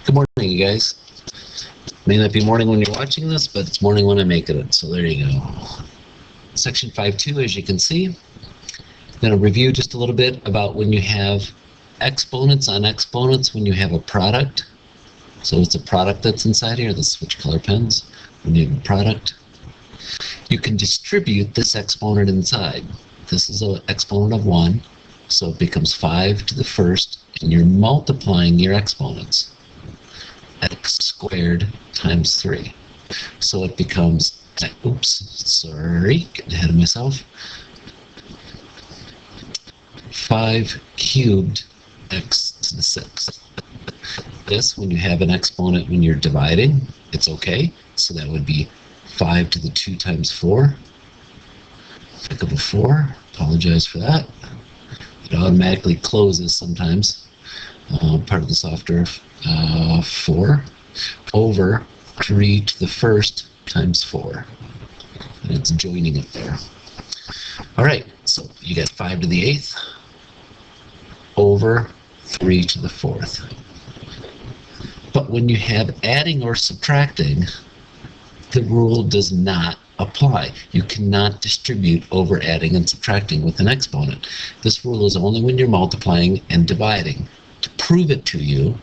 Good morning, you guys. May not be morning when you're watching this, but it's morning when I make it. So there you go. Section 5.2, as you can see. I'm going to review just a little bit about when you have exponents on exponents, when you have a product. So it's a product that's inside here. Let's switch color pens. When you have a product, you can distribute this exponent inside. This is an exponent of 1, so it becomes 5 to the first, and you're multiplying your exponents. X squared times 3. So it becomes, oops, sorry, getting ahead of myself. 5 cubed x to the 6th. This, when you have an exponent when you're dividing, it's okay. So that would be 5 to the 2 times 4. Pick up a 4. Apologize for that. It automatically closes sometimes. Part of the software. 4 over 3 to the first times 4. And it's joining it there. Alright, so you got 5 to the 8th over 3 to the 4th. But when you have adding or subtracting, the rule does not apply. You cannot distribute over adding and subtracting with an exponent. This rule is only when you're multiplying and dividing. To prove it to you,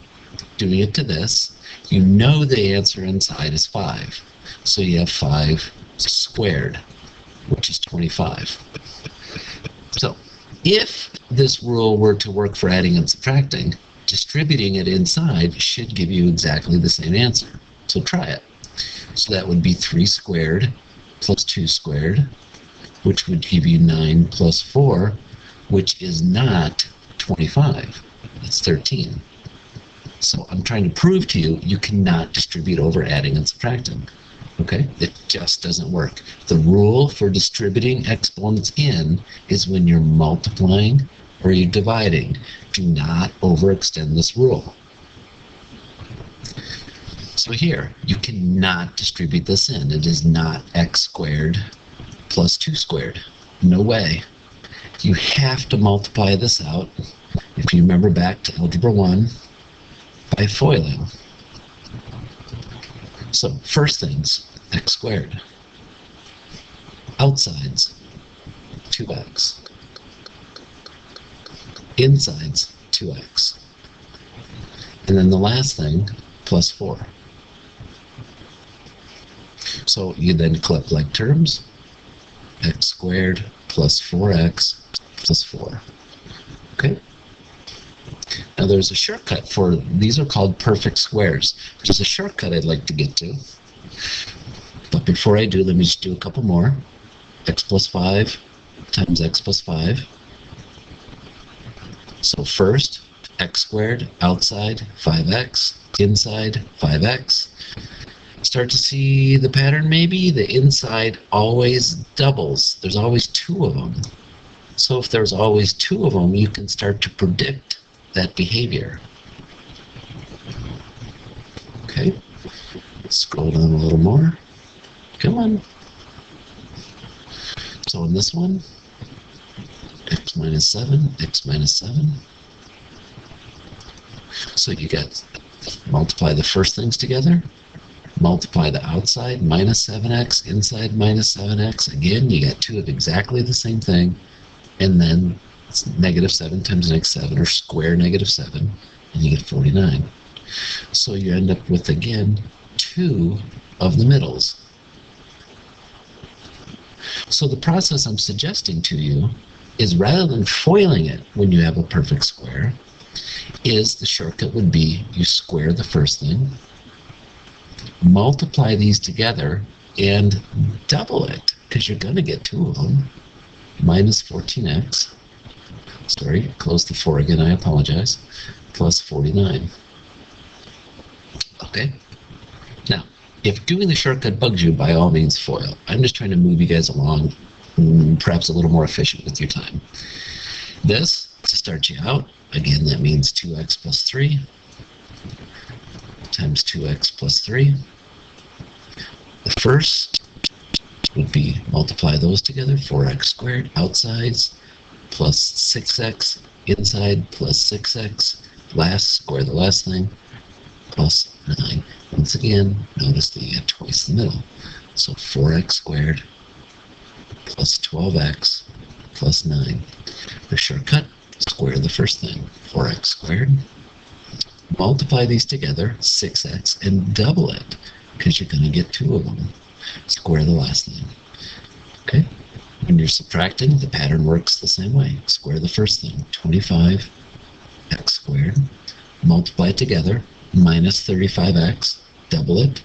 doing it to this, you know the answer inside is 5. So you have 5 squared, which is 25. So if this rule were to work for adding and subtracting, distributing it inside should give you exactly the same answer. So try it. So that would be 3 squared plus 2 squared, which would give you 9 plus 4, which is not 25. It's 13. So I'm trying to prove to you, you cannot distribute over adding and subtracting. Okay? It just doesn't work. The rule for distributing exponents in is when you're multiplying or you're dividing. Do not overextend this rule. So here, you cannot distribute this in. It is not x squared plus 2 squared. No way. You have to multiply this out, if you remember back to Algebra 1, by foiling. So, first things, x squared. Outsides, 2x. Insides, 2x. And then the last thing, plus 4. So you then collect like terms, x squared plus 4x plus 4. Okay? Now there's a shortcut for, these are called perfect squares. There's a shortcut I'd like to get to. But before I do, let me just do a couple more. X plus 5 times x plus 5. So first, x squared, outside, 5x, inside, 5x. Start to see the pattern maybe? The inside always doubles. There's always 2 of them. So if there's always 2 of them, you can start to predict that behavior. Okay, let's scroll down a little more. Come on. So in this one, x minus 7, x minus 7. So you got, multiply the first things together, multiply the outside, minus 7x, inside minus 7x. Again, you got 2 of exactly the same thing, and then it's negative 7 times negative 7, or square negative 7, and you get 49. So you end up with, again, 2 of the middles. So the process I'm suggesting to you is, rather than foiling it when you have a perfect square, is the shortcut would be you square the first thing, multiply these together, and double it, because you're going to get 2 of them, minus 14x. Sorry, close the 4 again, I apologize. Plus 49. Okay? Now, if doing the shortcut bugs you, by all means foil. I'm just trying to move you guys along, perhaps a little more efficient with your time. This, to start you out, again, that means 2x plus 3 times 2x plus 3. The first would be multiply those together, 4x squared, outsides, plus 6x, inside, plus 6x, last, square the last thing, plus 9. Once again, notice that you get twice the middle. So 4x squared plus 12x plus 9. The shortcut, square the first thing. 4x squared. Multiply these together, 6x, and double it, because you're going to get 2 of them. Square the last thing. Okay? When you're subtracting, the pattern works the same way. Square the first thing, 25x squared. Multiply it together, minus 35x, double it,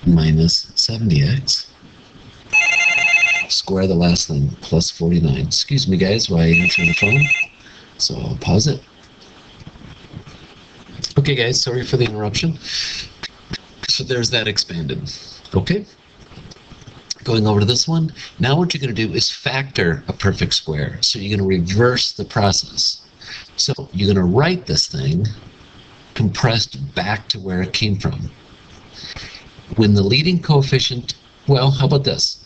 minus 70x. Square the last thing, plus 49. Excuse me, guys, while I answer the phone. So I'll pause it. Okay, guys, sorry for the interruption. So there's that expanded. Okay? Going over to this one. Now what you're going to do is factor a perfect square. So you're going to reverse the process. So you're going to write this thing compressed back to where it came from. When the leading coefficient, well, how about this?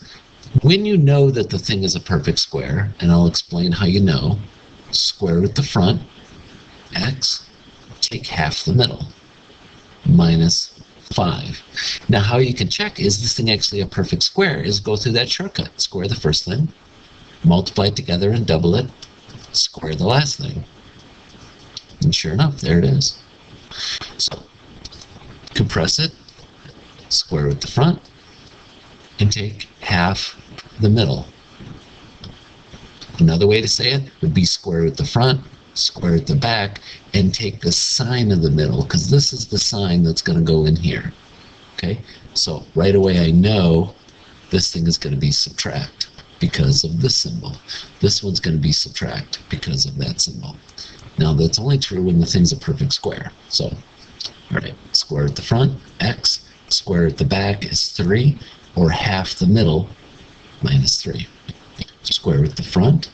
When you know that the thing is a perfect square, and I'll explain how you know, square root the front, x, take half the middle, minus 5. Now how you can check, is this thing actually a perfect square, is go through that shortcut. Square the first thing, multiply it together and double it, square the last thing. And sure enough, there it is. So, compress it, square root the front, and take half the middle. Another way to say it would be square root the front, square root the back, and take the sign of the middle, because this is the sign that's going to go in here. Okay? So right away I know this thing is going to be subtract because of this symbol. This one's going to be subtract because of that symbol. Now that's only true when the thing's a perfect square. So, all right, square root the front, x, square root the back is 3, or half the middle, minus 3. Square root the front.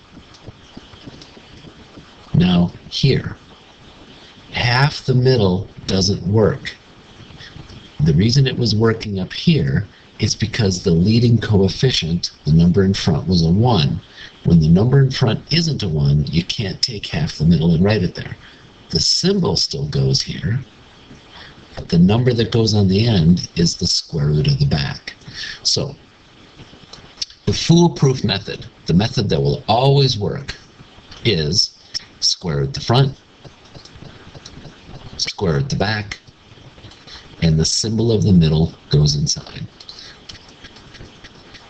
Now here, half the middle doesn't work. The reason it was working up here is because the leading coefficient, the number in front, was a 1. When the number in front isn't a 1, you can't take half the middle and write it there. The symbol still goes here, but the number that goes on the end is the square root of the back. So, the foolproof method, the method that will always work, is square root the front, square root the back, and the symbol of the middle goes inside.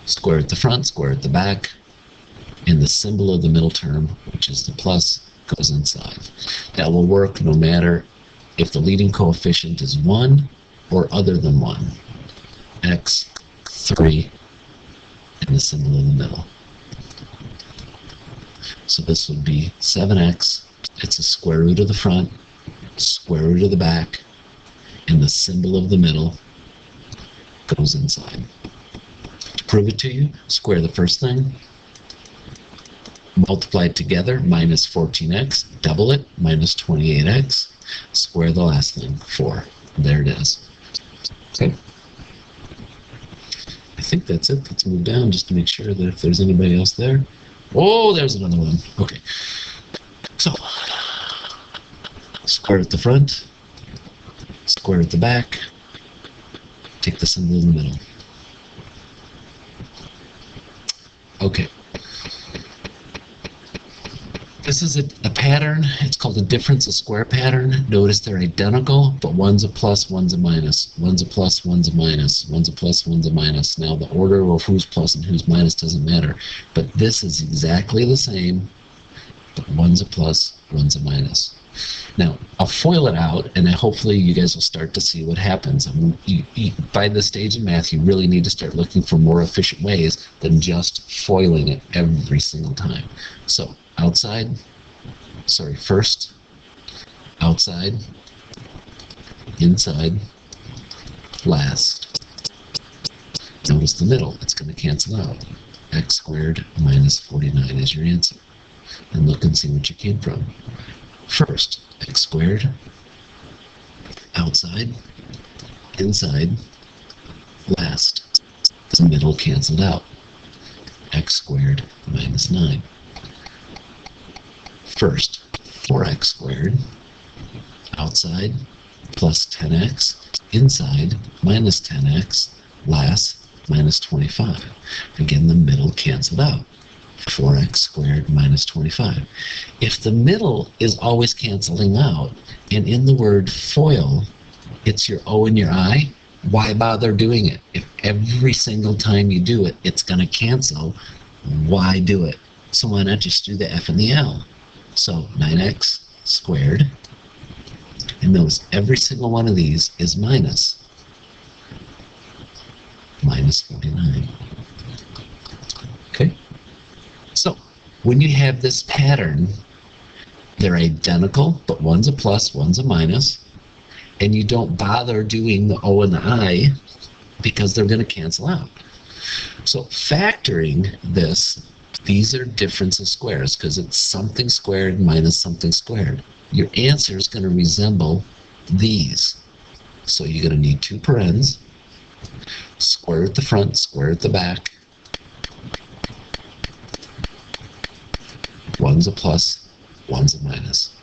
Square root the front, square root the back, and the symbol of the middle term, which is the plus, goes inside. That will work no matter if the leading coefficient is 1 or other than 1. X, 3, and the symbol in the middle. So this would be 7x, it's a square root of the front, square root of the back, and the symbol of the middle goes inside. To prove it to you, square the first thing, multiply it together, minus 14x, double it, minus 28x, square the last thing, 4. There it is. Okay. I think that's it. Let's move down just to make sure that if there's anybody else there. Oh, there's another one. Okay. So, square at the front, square at the back, take the symbol in the middle. Okay. This is a pattern. It's called a difference of square pattern. Notice they're identical, but one's a plus, one's a minus. One's a plus, one's a minus. One's a plus, one's a minus. Now the order of who's plus and who's minus doesn't matter. But this is exactly the same, but one's a plus, one's a minus. Now, I'll FOIL it out, and hopefully you guys will start to see what happens. By this stage in math, you really need to start looking for more efficient ways than just foiling it every single time. So, first, outside, inside, last. Notice the middle, it's going to cancel out. X squared minus 49 is your answer. And look and see what you came from. First, x squared, outside, inside, last. The middle canceled out. X squared minus 9. First, 4x squared, outside, plus 10x inside minus 10x less minus 25. Again, the middle canceled out. 4x squared minus 25. If the middle is always canceling out, and in the word FOIL, it's your O and your I, why bother doing it? If every single time you do it, it's going to cancel, why do it? So why not just do the F and the L? So 9x squared, and notice every single one of these is minus 49. Okay? So when you have this pattern, they're identical, but one's a plus, one's a minus, and you don't bother doing the O and the I because they're going to cancel out. So factoring this, these are difference of squares because it's something squared minus something squared. Your answer is going to resemble these. So you're going to need two parens, square at the front, square at the back. One's a plus, one's a minus.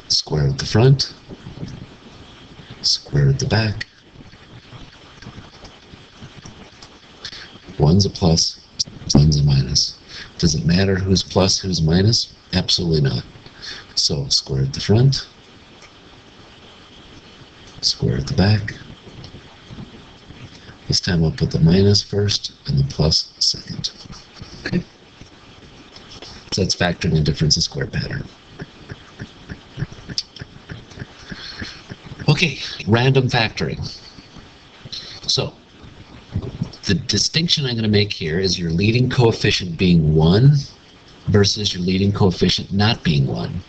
Square at the front, square at the back. One's a plus, one's a minus. Does it matter who's plus, who's minus? Absolutely not. So square at the front, square at the back. This time I'll put the minus first and the plus second. Okay. So that's factoring in difference of square pattern. Okay, random factoring. So the distinction I'm going to make here is your leading coefficient being 1 versus your leading coefficient not being 1.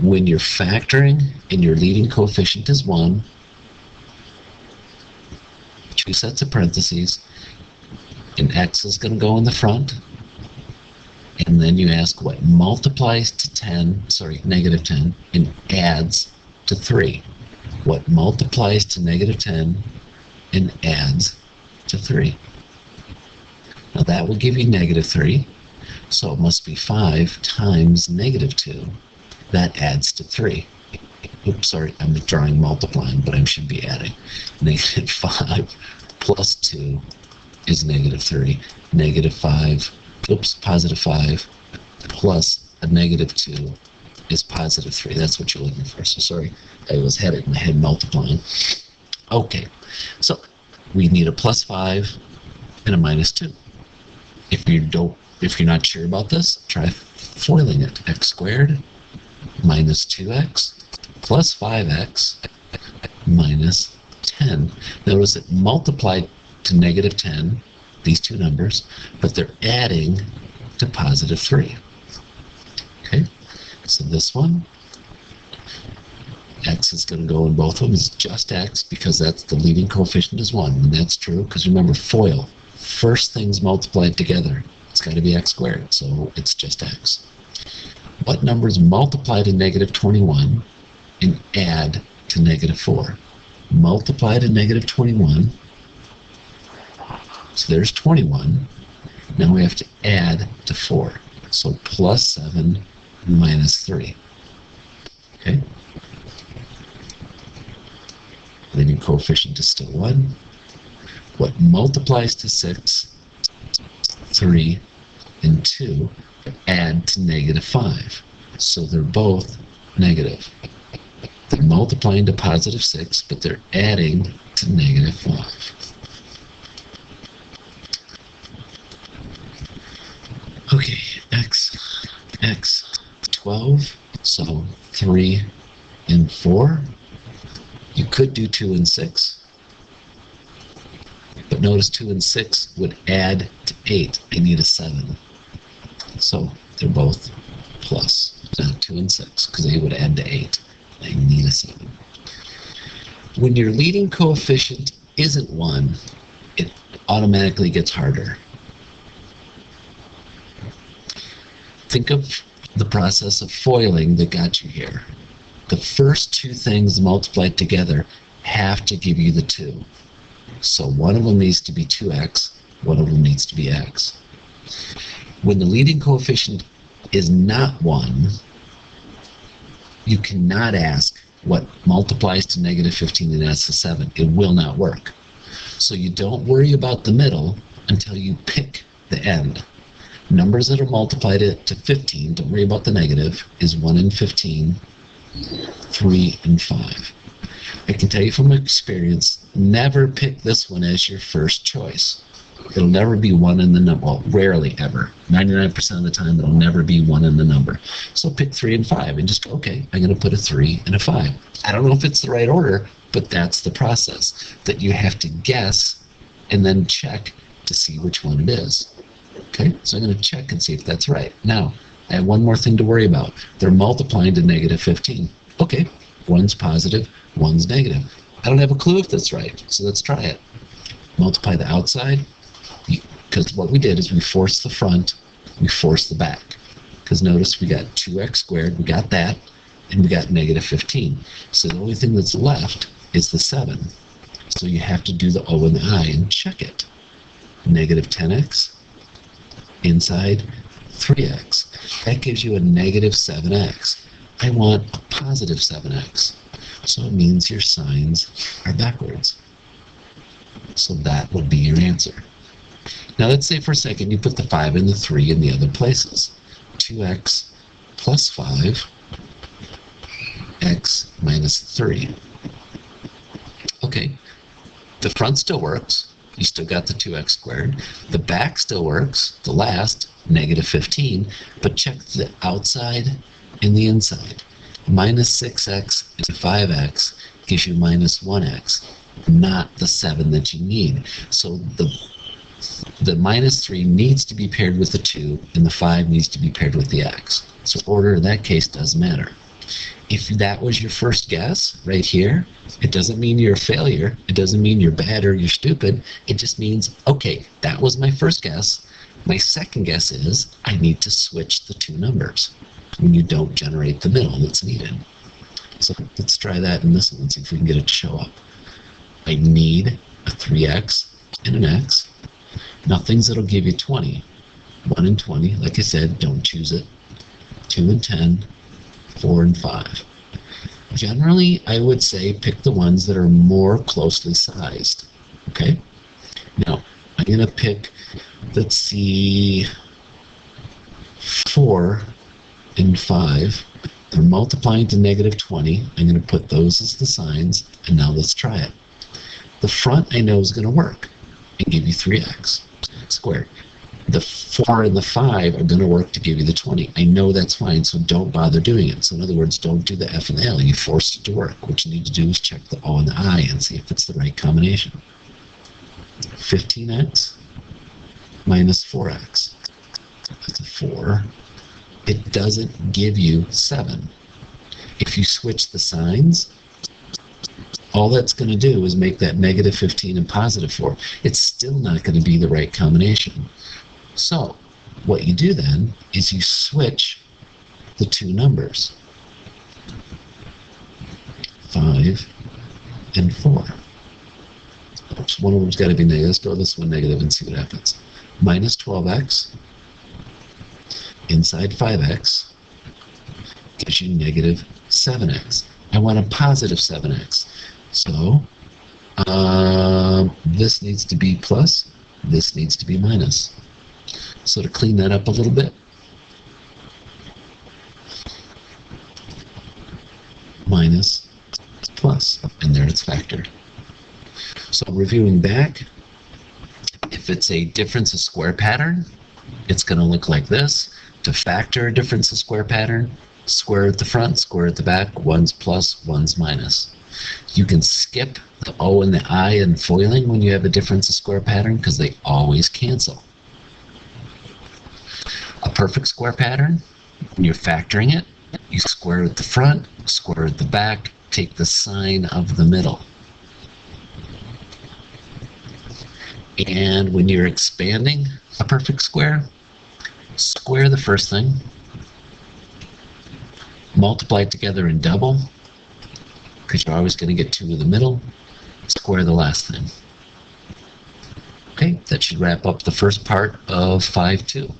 When you're factoring and your leading coefficient is 1, two sets of parentheses, and x is going to go in the front, and then you ask what multiplies to negative 10, and adds to 3. What multiplies to negative 10 and adds to 3. Now that will give you negative 3, so it must be 5 times negative 2. That adds to 3. Oops, sorry, I'm drawing multiplying, but I should be adding. Negative 5 plus 2 is negative 3. Negative 5, positive 5 plus a negative 2 is positive 3. That's what you're looking for. So sorry, I had it in my head multiplying. Okay, so we need a plus 5 and a minus 2. If you're not sure about this, try foiling it. X squared minus 2x plus 5x minus 10. Notice it multiplied to negative 10, these two numbers, but they're adding to positive 3. Okay, so this one, x is going to go in both of them. It's just x because that's the leading coefficient is 1. And that's true because remember, FOIL, first things multiplied together. It's got to be x squared, so it's just x. What numbers multiply to negative 21 and add to negative 4? Multiply to negative 21. So there's 21. Now we have to add to 4. So plus 7 minus 3. Okay? Then your coefficient is still 1. What multiplies to 6, 3, and 2 add to negative 5. So they're both negative. They're multiplying to positive 6, but they're adding to negative 5. Okay, x 12, so 3 and 4. You could do 2 and 6, but notice 2 and 6 would add to 8. I need a 7. So they're both plus, not 2 and 6, because they would add to 8. I need a 7. When your leading coefficient isn't 1, it automatically gets harder. Think of the process of foiling that got you here. The first two things multiplied together have to give you the 2. So one of them needs to be 2x, one of them needs to be x. When the leading coefficient is not 1, You cannot ask what multiplies to negative 15 and adds to 7. It will not work. So you don't worry about the middle until you pick the end. Numbers that are multiplied to 15, don't worry about the negative, is 1 and 15, 3 and 5. I can tell you from experience, never pick this one as your first choice. It'll never be 1 in the number. Well, rarely ever. 99% of the time, it'll never be 1 in the number. So pick 3 and 5 and just, okay, I'm going to put a 3 and a 5. I don't know if it's the right order, but that's the process that you have to guess and then check to see which one it is. Okay, so I'm going to check and see if that's right. Now, I have one more thing to worry about. They're multiplying to negative 15. Okay, one's positive, one's negative. I don't have a clue if that's right, so let's try it. Multiply the outside, because what we did is we forced the front, we forced the back. Because notice we got 2x squared, we got that, and we got negative 15. So the only thing that's left is the 7. So you have to do the O and the I and check it. Negative 10x, inside 3x. That gives you a negative 7x. I want a positive 7x. So it means your signs are backwards. So that would be your answer. Now let's say for a second you put the 5 and the 3 in the other places. 2x plus 5, x minus 3. Okay, the front still works. You still got the 2x squared. The back still works, the last, negative 15, but check the outside and the inside. Minus 6x into 5x gives you minus 1x, not the 7 that you need. So the minus 3 needs to be paired with the 2, and the 5 needs to be paired with the x. So order in that case does matter. If that was your first guess right here, it doesn't mean you're a failure. It doesn't mean you're bad or you're stupid. It just means, okay, that was my first guess. My second guess is I need to switch the two numbers when you don't generate the middle that's needed. So let's try that in this one and see if we can get it to show up. I need a 3x and an x. Now things that'll give you 20. 1 and 20, like I said, don't choose it. 2 and 10, 4 and 5. Generally, I would say pick the ones that are more closely sized. Okay? Now, I'm going to pick, let's see, 4 and 5. They're multiplying to negative 20. I'm going to put those as the signs, and now let's try it. The front I know is going to work and give you 3x squared. The 4 and the 5 are going to work to give you the 20. I know that's fine, so don't bother doing it. So in other words, don't do the F and the L. You force it to work. What you need to do is check the O and the I and see if it's the right combination. 15x minus 4x. That's a 4. It doesn't give you 7. If you switch the signs, all that's going to do is make that negative 15 and positive 4. It's still not going to be the right combination. So what you do then is you switch the two numbers, 5 and 4. Oops, one of them's got to be negative. Let's go this one negative and see what happens. Minus 12x inside 5x gives you negative 7x. I want a positive 7x. So this needs to be plus, this needs to be minus. So to clean that up a little bit, minus plus, and there it's factored. So reviewing back, if it's a difference of square pattern, it's going to look like this. To factor a difference of square pattern, square at the front, square at the back, one's plus, one's minus. You can skip the O and the I in foiling when you have a difference of square pattern because they always cancel. A perfect square pattern, when you're factoring it, you square at the front, square at the back, take the sign of the middle. And when you're expanding a perfect square, square the first thing, multiply it together and double, because you're always going to get 2 in the middle, square the last thing. Okay, that should wrap up the first part of 5-2.